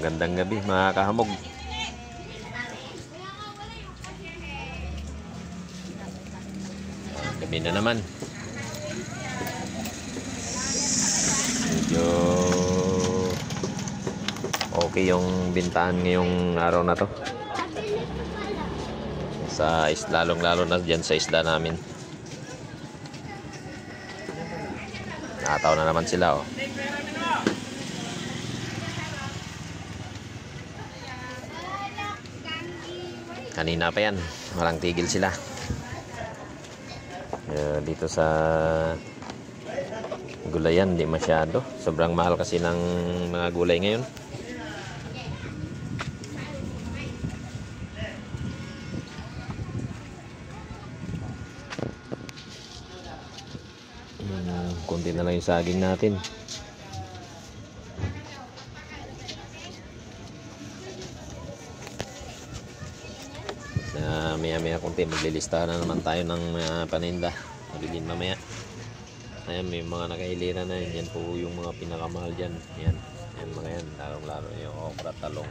magandang gabi mga kahamog. Gabi na naman. Medyo okay yung bintahan ngayong araw na to. Lalong-lalo na dyan sa isda namin. Nakataw na naman sila, oh. Kanina pa yan, walang tigil sila. Dito sa gulayan, di masyado. Sobrang mahal kasi ng mga gulay ngayon. Kunti na lang yung saging natin. Maya kunti maglilistahan na naman tayo ng paninda. Mabilin mamaya. Ayan, may mga nakahilira na yun. Yan po yung mga pinakamahal dyan. Yan, yan mga yan. Lalong-lalo yung okra, talong,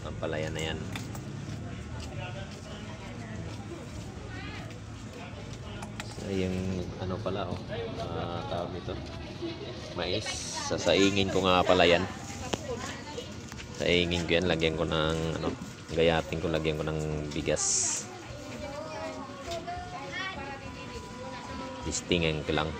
ang palaya na yan. Yung ano pala, oh, tawag nito, mais. Sasaingin ko nga pala yan. Saingin ko yan, lagyan ko ng ano, gayatin ko, lagyan ko ng bigas. Listingan ko lang.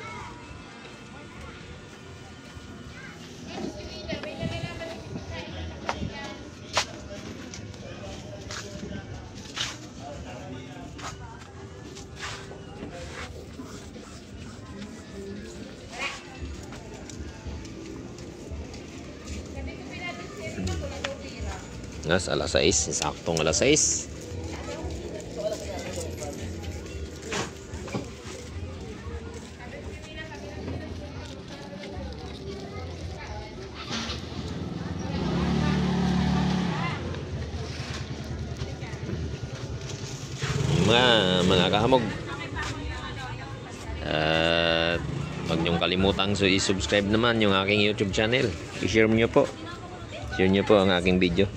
Nas alas 6, saktong alas 6. Mga kahamog, huwag niyong kalimutang i-subscribe naman yung aking YouTube channel. I-share niyo po. Share niyo po ang aking video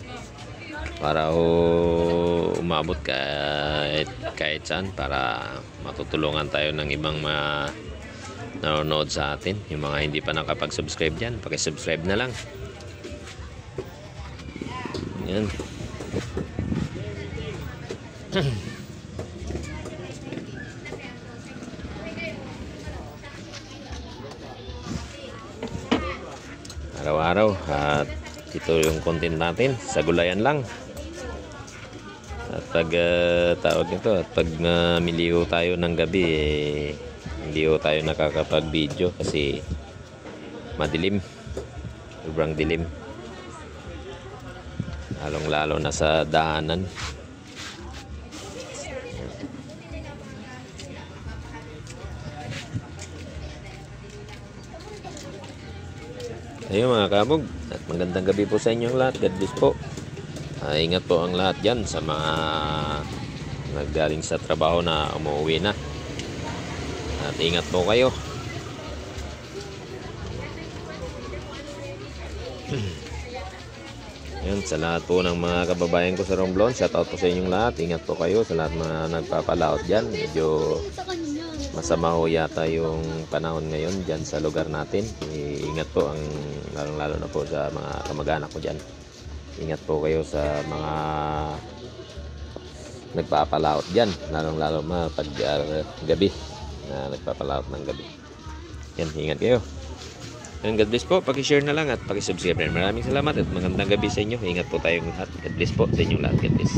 para umabot kahit saan, para matutulungan tayo ng ibang mga nanonood sa atin. Yung mga hindi pa nakapag-subscribe dyan, paki-subscribe na lang. Yan. Araw-araw at ito yung content natin sa gulayan lang. At pag tawag nito, at pag miliho tayo ng gabi, hindi ho tayo nakakapag-video kasi madilim, sobrang dilim, lalong-lalo na sa daanan. Ayun mga kabog, at magandang gabi po sa inyong lahat. God bless po. Ingat po ang lahat dyan sa mga naggaling sa trabaho na umuwi na. At ingat po kayo. Yan, sa lahat po ng mga kababayan ko sa Romblon, shout out po sa inyong lahat. Ingat po kayo sa lahat mga nagpapalaot dyan. Medyo masama ho yata yung panahon ngayon dyan sa lugar natin. Ingat po, ang lalong-lalo na po sa mga kamag-anak ko dyan. Ingat po kayo sa mga nagpapalaot dyan, lalong-lalo pag gabi na nagpapalaot ng gabi. Yan, ingat kayo. And God bless po. Paki-share na lang at paki-subscribe. Maraming salamat at magandang gabi sa inyo. Ingat po tayong lahat. God bless po sa inyong lahat. God bless.